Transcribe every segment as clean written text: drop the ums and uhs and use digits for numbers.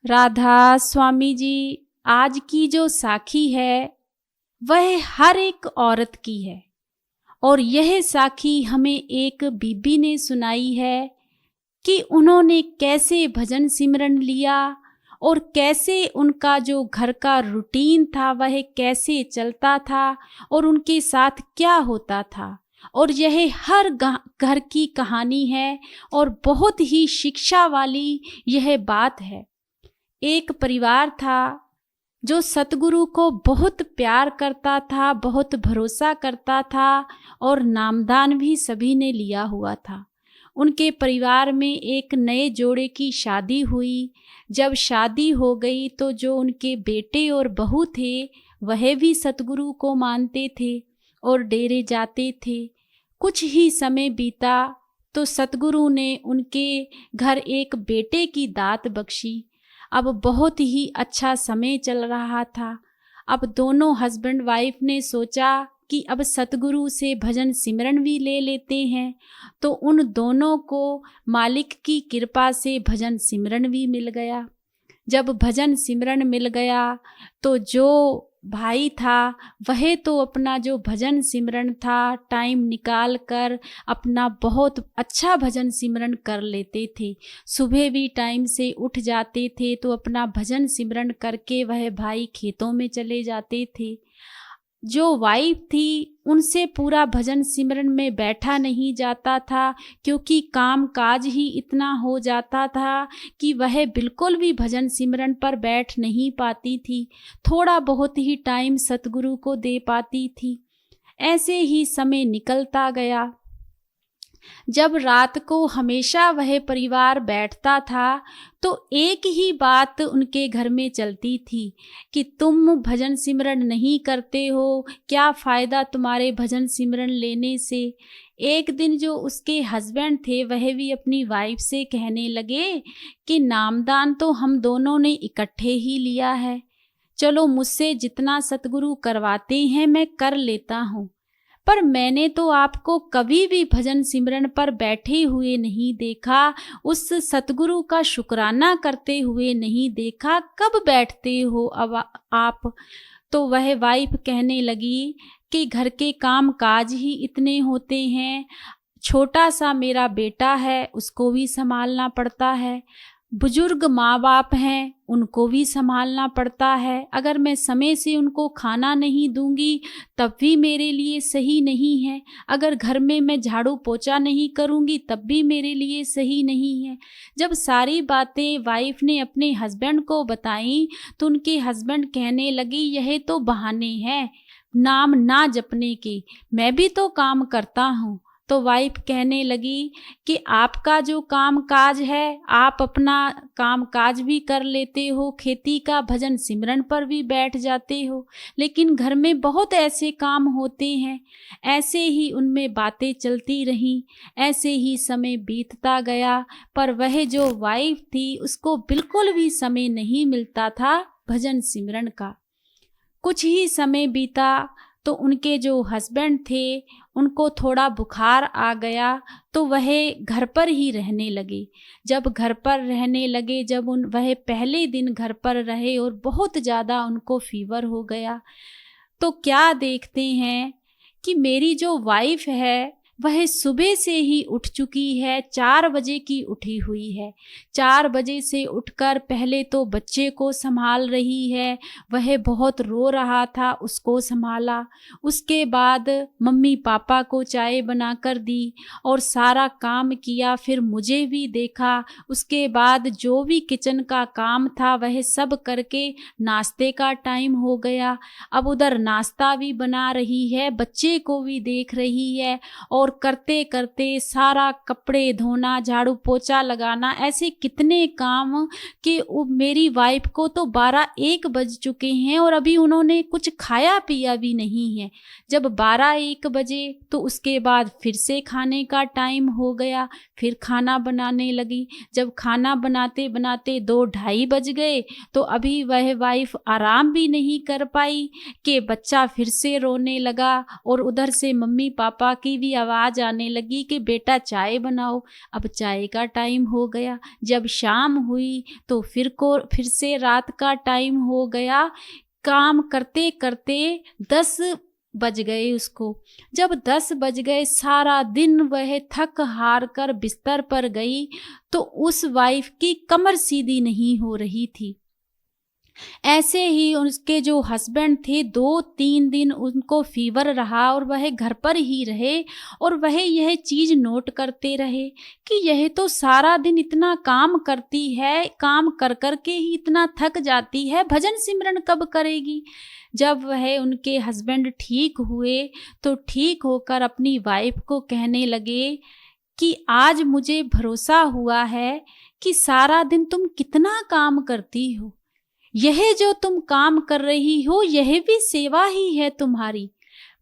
राधा स्वामी जी, आज की जो साखी है वह हर एक औरत की है और यह साखी हमें एक बीबी ने सुनाई है कि उन्होंने कैसे भजन सिमरन लिया और कैसे उनका जो घर का रूटीन था वह कैसे चलता था और उनके साथ क्या होता था। और यह हर घर की कहानी है और बहुत ही शिक्षा वाली यह बात है। एक परिवार था जो सतगुरु को बहुत प्यार करता था, बहुत भरोसा करता था और नामदान भी सभी ने लिया हुआ था। उनके परिवार में एक नए जोड़े की शादी हुई। जब शादी हो गई तो जो उनके बेटे और बहू थे वह भी सतगुरु को मानते थे और डेरे जाते थे। कुछ ही समय बीता तो सतगुरु ने उनके घर एक बेटे की दात बख्शी। अब बहुत ही अच्छा समय चल रहा था। अब दोनों हस्बैंड वाइफ ने सोचा कि अब सतगुरु से भजन सिमरन भी ले लेते हैं। तो उन दोनों को मालिक की कृपा से भजन सिमरन भी मिल गया। जब भजन सिमरन मिल गया तो जो भाई था वह तो अपना जो भजन सिमरन था टाइम निकाल कर अपना बहुत अच्छा भजन सिमरन कर लेते थे। सुबह भी टाइम से उठ जाते थे तो अपना भजन सिमरन करके वह भाई खेतों में चले जाते थे। जो वाइफ थी उनसे पूरा भजन सिमरन में बैठा नहीं जाता था, क्योंकि काम काज ही इतना हो जाता था कि वह बिल्कुल भी भजन सिमरन पर बैठ नहीं पाती थी। थोड़ा बहुत ही टाइम सतगुरु को दे पाती थी। ऐसे ही समय निकलता गया। जब रात को हमेशा वह परिवार बैठता था तो एक ही बात उनके घर में चलती थी कि तुम भजन सिमरन नहीं करते हो, क्या फ़ायदा तुम्हारे भजन सिमरन लेने से। एक दिन जो उसके हस्बैंड थे वह भी अपनी वाइफ से कहने लगे कि नामदान तो हम दोनों ने इकट्ठे ही लिया है, चलो मुझसे जितना सतगुरु करवाते हैं मैं कर लेता हूँ, पर मैंने तो आपको कभी भी भजन सिमरन पर बैठे हुए नहीं देखा, उस सतगुरु का शुक्राना करते हुए नहीं देखा, कब बैठते हो अब आप। तो वह वाइफ कहने लगी कि घर के काम काज ही इतने होते हैं, छोटा सा मेरा बेटा है उसको भी संभालना पड़ता है, बुजुर्ग माँ बाप हैं उनको भी संभालना पड़ता है, अगर मैं समय से उनको खाना नहीं दूंगी तब भी मेरे लिए सही नहीं है, अगर घर में मैं झाड़ू पोछा नहीं करूंगी तब भी मेरे लिए सही नहीं है। जब सारी बातें वाइफ ने अपने हस्बैंड को बताई तो उनके हस्बैंड कहने लगी यह तो बहाने हैं नाम ना जपने के, मैं भी तो काम करता हूँ। तो वाइफ कहने लगी कि आपका जो काम काज है आप अपना काम काज भी कर लेते हो, खेती का भजन सिमरन पर भी बैठ जाते हो, लेकिन घर में बहुत ऐसे काम होते हैं। ऐसे ही उनमें बातें चलती रहीं। ऐसे ही समय बीतता गया, पर वह जो वाइफ थी उसको बिल्कुल भी समय नहीं मिलता था भजन सिमरन का। कुछ ही समय बीता तो उनके जो हस्बैंड थे उनको थोड़ा बुखार आ गया तो वह घर पर ही रहने लगे। जब घर पर रहने लगे, जब वह पहले दिन घर पर रहे और बहुत ज़्यादा उनको फीवर हो गया, तो क्या देखते हैं कि मेरी जो वाइफ है वह सुबह से ही उठ चुकी है, 4 बजे की उठी हुई है। 4 बजे से उठकर पहले तो बच्चे को संभाल रही है, वह बहुत रो रहा था, उसको संभाला। उसके बाद मम्मी पापा को चाय बनाकर दी और सारा काम किया, फिर मुझे भी देखा। उसके बाद जो भी किचन का काम था वह सब करके नाश्ते का टाइम हो गया। अब उधर नाश्ता भी बना रही है, बच्चे को भी देख रही है और करते करते सारा कपड़े धोना, झाड़ू पोछा लगाना, ऐसे कितने काम कि मेरी वाइफ को तो 12-1 बज चुके हैं और अभी उन्होंने कुछ खाया पिया भी नहीं है। जब 12-1 बजे तो उसके बाद फिर से खाने का टाइम हो गया, फिर खाना बनाने लगी। जब खाना बनाते बनाते 2-2:30 बज गए तो अभी वह वाइफ आराम भी नहीं कर पाई कि बच्चा फिर से रोने लगा और उधर से मम्मी पापा की भी आवाज़ आवाज़ आने लगी कि बेटा चाय बनाओ। अब चाय का टाइम हो गया। जब शाम हुई तो फिर से रात का टाइम हो गया। काम करते करते 10 बज गए उसको। जब 10 बज गए, सारा दिन वह थक हार कर बिस्तर पर गई तो उस वाइफ की कमर सीधी नहीं हो रही थी। ऐसे ही उसके जो हस्बैंड थे, 2-3 दिन उनको फीवर रहा और वह घर पर ही रहे और वह यह चीज़ नोट करते रहे कि यह तो सारा दिन इतना काम करती है, काम कर कर के ही इतना थक जाती है, भजन सिमरन कब करेगी। जब वह उनके हस्बैंड ठीक हुए तो ठीक होकर अपनी वाइफ को कहने लगे कि आज मुझे भरोसा हुआ है कि सारा दिन तुम कितना काम करती हो। यह जो तुम काम कर रही हो यह भी सेवा ही है तुम्हारी।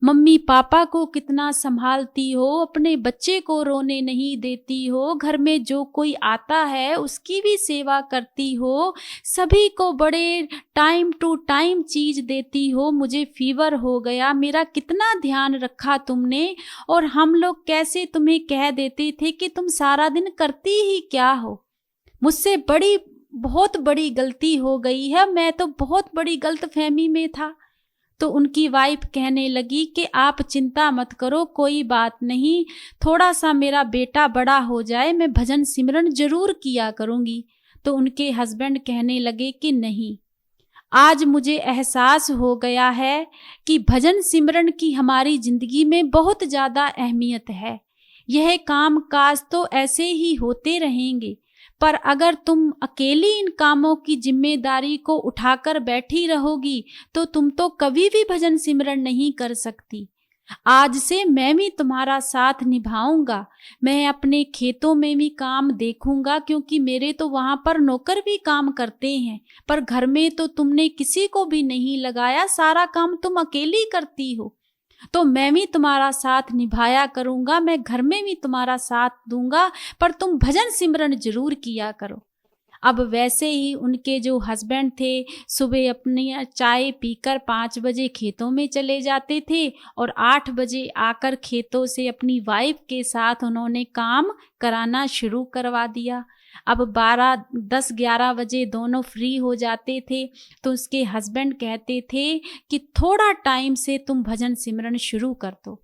मम्मी पापा को कितना संभालती हो, अपने बच्चे को रोने नहीं देती हो, घर में जो कोई आता है उसकी भी सेवा करती हो, सभी को बड़े टाइम टू टाइम चीज देती हो। मुझे फीवर हो गया, मेरा कितना ध्यान रखा तुमने, और हम लोग कैसे तुम्हें कह देते थे कि तुम सारा दिन करती ही क्या हो। मुझसे बहुत बड़ी गलती हो गई है, मैं तो बहुत बड़ी गलतफहमी में था। तो उनकी वाइफ कहने लगी कि आप चिंता मत करो, कोई बात नहीं, थोड़ा सा मेरा बेटा बड़ा हो जाए, मैं भजन सिमरन जरूर किया करूंगी। तो उनके हस्बैंड कहने लगे कि नहीं, आज मुझे एहसास हो गया है कि भजन सिमरन की हमारी जिंदगी में बहुत ज़्यादा अहमियत है। यह काम काज तो ऐसे ही होते रहेंगे, पर अगर तुम अकेली इन कामों की जिम्मेदारी को उठाकर बैठी रहोगी तो तुम तो कभी भी भजन सिमरन नहीं कर सकती। आज से मैं भी तुम्हारा साथ निभाऊंगा, मैं अपने खेतों में भी काम देखूंगा, क्योंकि मेरे तो वहां पर नौकर भी काम करते हैं, पर घर में तो तुमने किसी को भी नहीं लगाया, सारा काम तुम अकेली करती हो। तो मैं भी तुम्हारा साथ निभाया करूंगा, मैं घर में भी तुम्हारा साथ दूंगा, पर तुम भजन सिमरन जरूर किया करो। अब वैसे ही उनके जो हस्बैंड थे सुबह अपनी चाय पीकर 5 बजे खेतों में चले जाते थे और 8 बजे आकर खेतों से अपनी वाइफ के साथ उन्होंने काम कराना शुरू करवा दिया। अब 10-11 बजे दोनों फ्री हो जाते थे तो उसके हस्बैंड कहते थे कि थोड़ा टाइम से तुम भजन सिमरन शुरू कर दो।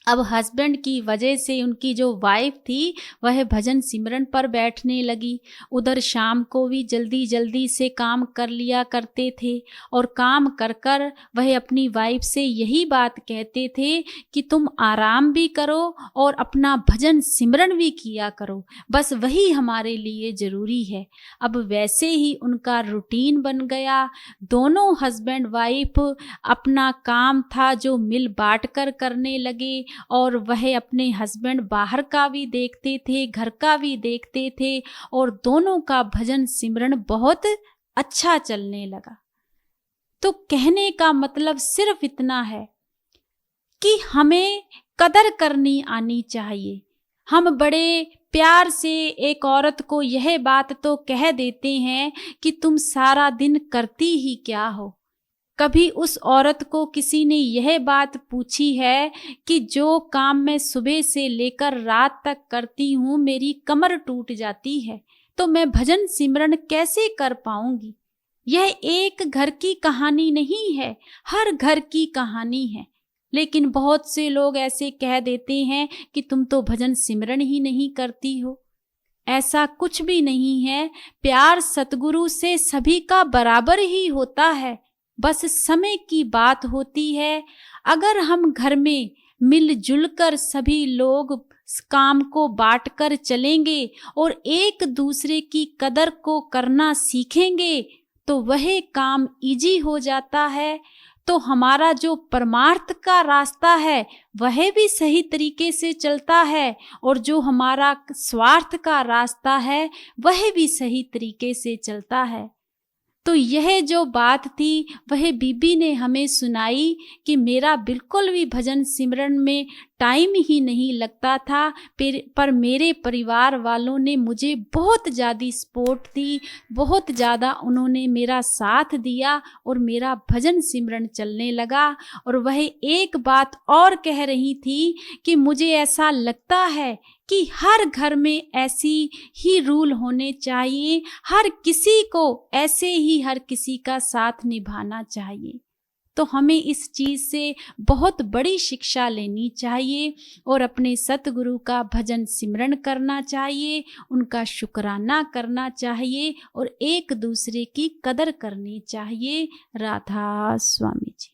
अब हस्बैंड की वजह से उनकी जो वाइफ थी वह भजन सिमरन पर बैठने लगी। उधर शाम को भी जल्दी जल्दी से काम कर लिया करते थे और काम कर कर वह अपनी वाइफ से यही बात कहते थे कि तुम आराम भी करो और अपना भजन सिमरन भी किया करो, बस वही हमारे लिए ज़रूरी है। अब वैसे ही उनका रूटीन बन गया। दोनों हस्बैंड वाइफ अपना काम था जो मिल बांट कर करने लगे और वह अपने हस्बैंड बाहर का भी देखते थे, घर का भी देखते थे और दोनों का भजन सिमरन बहुत अच्छा चलने लगा। तो कहने का मतलब सिर्फ इतना है कि हमें कदर करनी आनी चाहिए। हम बड़े प्यार से एक औरत को यह बात तो कह देते हैं कि तुम सारा दिन करती ही क्या हो। कभी उस औरत को किसी ने यह बात पूछी है कि जो काम मैं सुबह से लेकर रात तक करती हूँ मेरी कमर टूट जाती है, तो मैं भजन सिमरन कैसे कर पाऊंगी। यह एक घर की कहानी नहीं है, हर घर की कहानी है। लेकिन बहुत से लोग ऐसे कह देते हैं कि तुम तो भजन सिमरन ही नहीं करती हो। ऐसा कुछ भी नहीं है। प्यार सतगुरु से सभी का बराबर ही होता है, बस समय की बात होती है। अगर हम घर में मिलजुल कर सभी लोग काम को बांट कर चलेंगे और एक दूसरे की कदर को करना सीखेंगे तो वह काम इजी हो जाता है। तो हमारा जो परमार्थ का रास्ता है वह भी सही तरीके से चलता है और जो हमारा स्वार्थ का रास्ता है वह भी सही तरीके से चलता है। तो यह जो बात थी वह बीबी ने हमें सुनाई कि मेरा बिल्कुल भी भजन सिमरन में टाइम ही नहीं लगता था, पर मेरे परिवार वालों ने मुझे बहुत ज़्यादा सपोर्ट दी, बहुत ज़्यादा उन्होंने मेरा साथ दिया और मेरा भजन सिमरन चलने लगा। और वह एक बात और कह रही थी कि मुझे ऐसा लगता है कि हर घर में ऐसी ही रूल होने चाहिए, हर किसी को ऐसे ही हर किसी का साथ निभाना चाहिए। तो हमें इस चीज़ से बहुत बड़ी शिक्षा लेनी चाहिए और अपने सतगुरु का भजन सिमरन करना चाहिए, उनका शुक्राना करना चाहिए और एक दूसरे की कदर करनी चाहिए। राधा स्वामी जी।